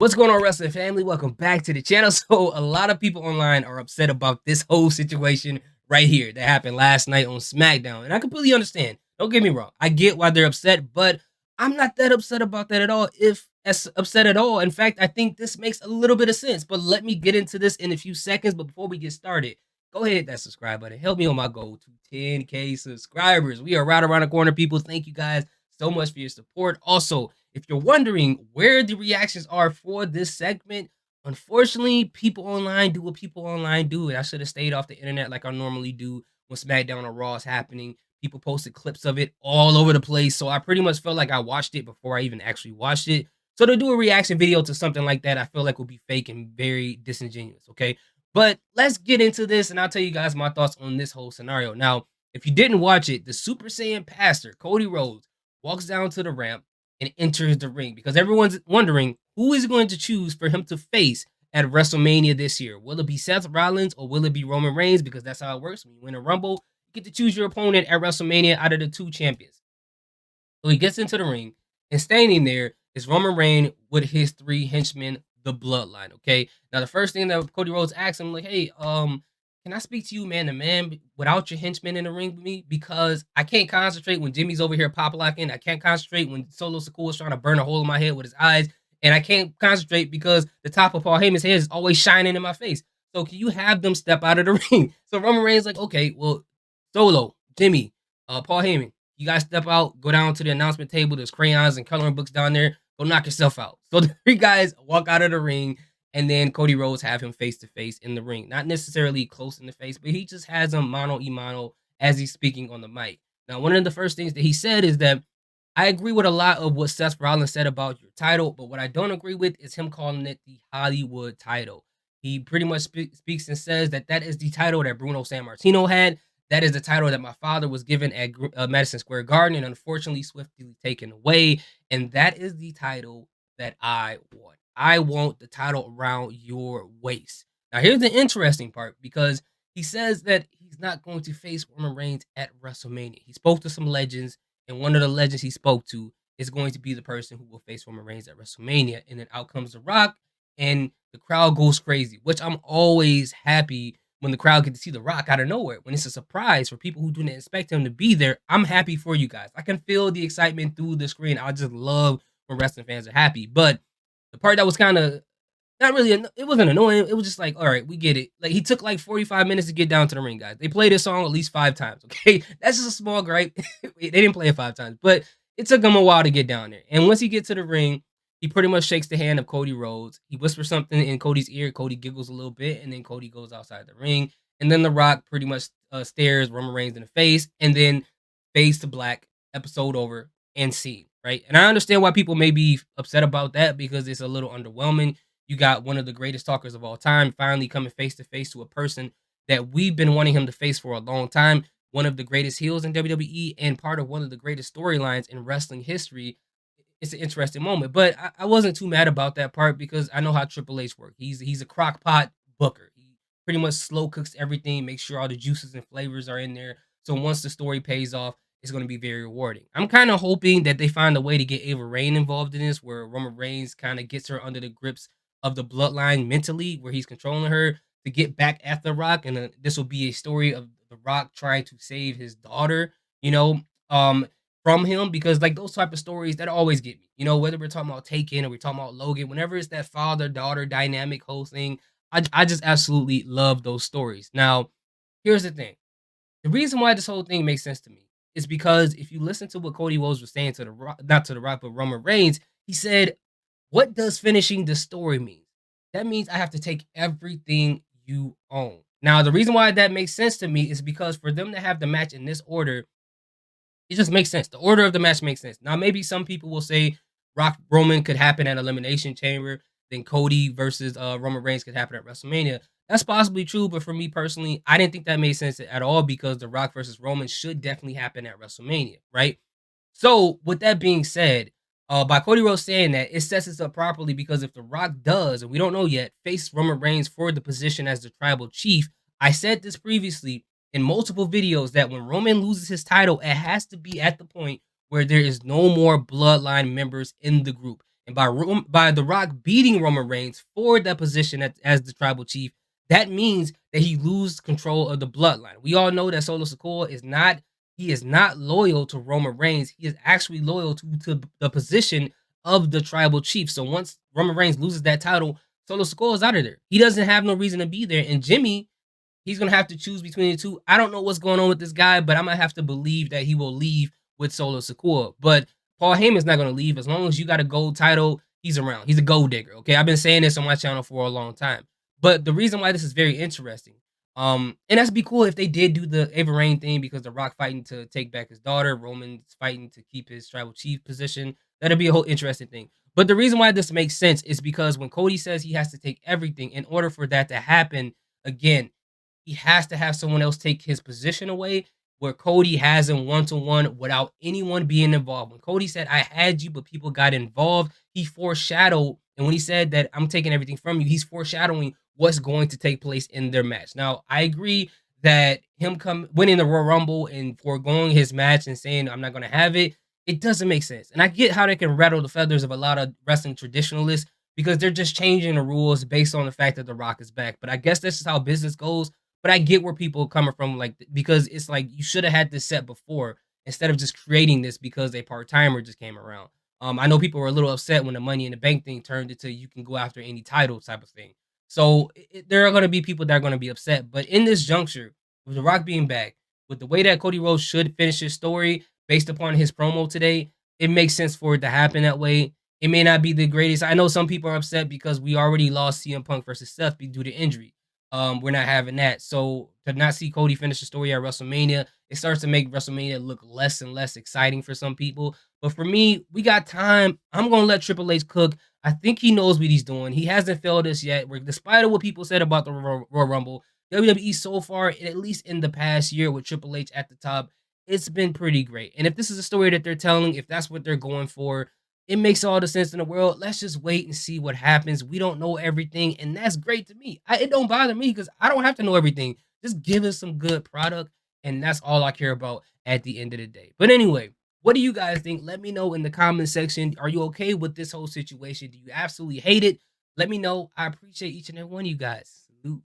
What's going on, wrestling family? Welcome back to the channel. So, a lot of people online are upset about this whole situation right here that happened last night on SmackDown. And I completely understand. Don't get me wrong. I get why they're upset, but I'm not that upset about that at all, if as upset at all. In fact, I think this makes a little bit of sense. But let me get into this in a few seconds. But before we get started, go ahead and hit that subscribe button. Help me on my goal to 10K subscribers. We are right around the corner, people. Thank you guys so much for your support. Also, if you're wondering where the reactions are for this segment, unfortunately, people online do what people online do. And I should have stayed off the internet like I normally do when SmackDown or Raw is happening. People posted clips of it all over the place. So I pretty much felt like I watched it before I even actually watched it. So to do a reaction video to something like that, I feel like would be fake and very disingenuous. Okay. But let's get into this and I'll tell you guys my thoughts on this whole scenario. Now, if you didn't watch it, the Super Saiyan pastor, Cody Rhodes, walks down to the ramp and enters the ring because everyone's wondering who is going to choose for him to face at WrestleMania this year. Will it be Seth Rollins or will it be Roman Reigns? Because that's how it works. When you win a Rumble, you get to choose your opponent at WrestleMania out of the two champions. So he gets into the ring, and standing there is Roman Reigns with his three henchmen, the Bloodline. Okay. Now the first thing that Cody Rhodes asks him, like, "Hey, can I speak to you man to man without your henchmen in the ring with me? Because I can't concentrate when Jimmy's over here pop locking. I can't concentrate when Solo Sikoa is trying to burn a hole in my head with his eyes, and I can't concentrate because the top of Paul Heyman's head is always shining in my face. So can you have them step out of the ring?" So Roman Reigns like, "Okay, well, Solo, Jimmy, Paul Heyman, you guys step out, go down to the announcement table. There's crayons and coloring books down there. Go knock yourself out." So the three guys walk out of the ring, and then Cody Rhodes have him face to face in the ring. Not necessarily close in the face, but he just has him mano a mano as he's speaking on the mic. Now, one of the first things that he said is that I agree with a lot of what Seth Rollins said about your title, but what I don't agree with is him calling it the Hollywood title. He pretty much speaks and says that that is the title that Bruno Sammartino had. That is the title that my father was given at Madison Square Garden and unfortunately swiftly taken away. And that is the title that I want. I want the title around your waist. Now, here's the interesting part because he says that he's not going to face Roman Reigns at WrestleMania. He spoke to some legends, and one of the legends he spoke to is going to be the person who will face Roman Reigns at WrestleMania. And then out comes The Rock, and the crowd goes crazy, which I'm always happy when the crowd get to see The Rock out of nowhere. When it's a surprise for people who didn't expect him to be there, I'm happy for you guys. I can feel the excitement through the screen. I just love when wrestling fans are happy. But the part that was kind of not really, it wasn't annoying. It was just like, all right, we get it. Like he took like 45 minutes to get down to the ring, guys. They played this song at least 5 times. Okay, that's just a small gripe. They didn't play it 5 times, but it took him a while to get down there. And once he gets to the ring, he pretty much shakes the hand of Cody Rhodes. He whispers something in Cody's ear. Cody giggles a little bit, and then Cody goes outside the ring. And then The Rock pretty much stares Roman Reigns in the face, and then fades to black. Episode over and scene. Right, and I understand why people may be upset about that because it's a little underwhelming. You got one of the greatest talkers of all time finally coming face to face to a person that we've been wanting him to face for a long time. One of the greatest heels in WWE and part of one of the greatest storylines in wrestling history. It's an interesting moment, but I wasn't too mad about that part because I know how Triple H works. He's a crock pot booker. He pretty much slow cooks everything, makes sure all the juices and flavors are in there. So once the story pays off, it's going to be very rewarding. I'm kind of hoping that they find a way to get Ava Raine involved in this, where Roman Reigns kind of gets her under the grips of the bloodline mentally, where he's controlling her to get back at The Rock, and this will be a story of The Rock trying to save his daughter, you know, from him, because like those type of stories that always get me, you know, whether we're talking about Taken or we're talking about Logan, whenever it's that father daughter dynamic whole thing, I just absolutely love those stories. Now, here's the thing: the reason why this whole thing makes sense to me is because if you listen to what Cody Rhodes was saying to the Rock, not to the Rock, but Roman Reigns, he said, "What does finishing the story mean? That means I have to take everything you own." Now, the reason why that makes sense to me is because for them to have the match in this order, it just makes sense. The order of the match makes sense. Now, maybe some people will say Rock Roman could happen at Elimination Chamber, then Cody versus Roman Reigns could happen at WrestleMania. That's possibly true, but for me personally, I didn't think that made sense at all because The Rock versus Roman should definitely happen at WrestleMania, right? So, with that being said, by Cody Rhodes saying that, it sets us up properly because if The Rock does, and we don't know yet, face Roman Reigns for the position as the tribal chief, I said this previously in multiple videos that when Roman loses his title, it has to be at the point where there is no more bloodline members in the group. And by The Rock beating Roman Reigns for that position as the tribal chief, that means that he loses control of the bloodline. We all know that Solo Sikoa is not loyal to Roman Reigns. He is actually loyal to the position of the tribal chief. So once Roman Reigns loses that title, Solo Sikoa is out of there. He doesn't have no reason to be there. And Jimmy, he's gonna have to choose between the two. I don't know what's going on with this guy, but I'm gonna have to believe that he will leave with Solo Sikoa. But Paul Heyman's not gonna leave as long as you got a gold title. He's around. He's a gold digger. Okay, I've been saying this on my channel for a long time. But the reason why this is very interesting, and that's be cool if they did do the Ava Rain thing because The Rock fighting to take back his daughter, Roman's fighting to keep his tribal chief position. That'd be a whole interesting thing. But the reason why this makes sense is because when Cody says he has to take everything in order for that to happen, again, he has to have someone else take his position away where Cody has him one to one without anyone being involved. When Cody said, I had you, but people got involved, he foreshadowed. And when he said that I'm taking everything from you, he's foreshadowing what's going to take place in their match. Now, I agree that him winning the Royal Rumble and foregoing his match and saying, I'm not going to have it, it doesn't make sense. And I get how they can rattle the feathers of a lot of wrestling traditionalists because they're just changing the rules based on the fact that The Rock is back. But I guess this is how business goes. But I get where people are coming from, like, because it's like you should have had this set before instead of just creating this because a part timer just came around. I know people were a little upset when the Money in the Bank thing turned into you can go after any title type of thing. So there are going to be people that are going to be upset. But in this juncture, with The Rock being back, with the way that Cody Rhodes should finish his story based upon his promo today, it makes sense for it to happen that way. It may not be the greatest. I know some people are upset because we already lost CM Punk versus Seth due to injury. We're not having that. So to not see Cody finish the story at WrestleMania, it starts to make WrestleMania look less and less exciting for some people. But for me, we got time. I'm gonna let Triple H cook. I think he knows what he's doing. He hasn't failed us yet. Despite of what people said about the Royal Rumble, WWE so far, at least in the past year with Triple H at the top, it's been pretty great. And if this is a story that they're telling, if that's what they're going for, it makes all the sense in the world. Let's just wait and see what happens. We don't know everything, and that's great to me. It don't bother me because I don't have to know everything. Just give us some good product, and that's all I care about at the end of the day. But anyway, what do you guys think? Let me know in the comment section. Are you okay with this whole situation? Do you absolutely hate it? Let me know. I appreciate each and every one of you guys. Salute.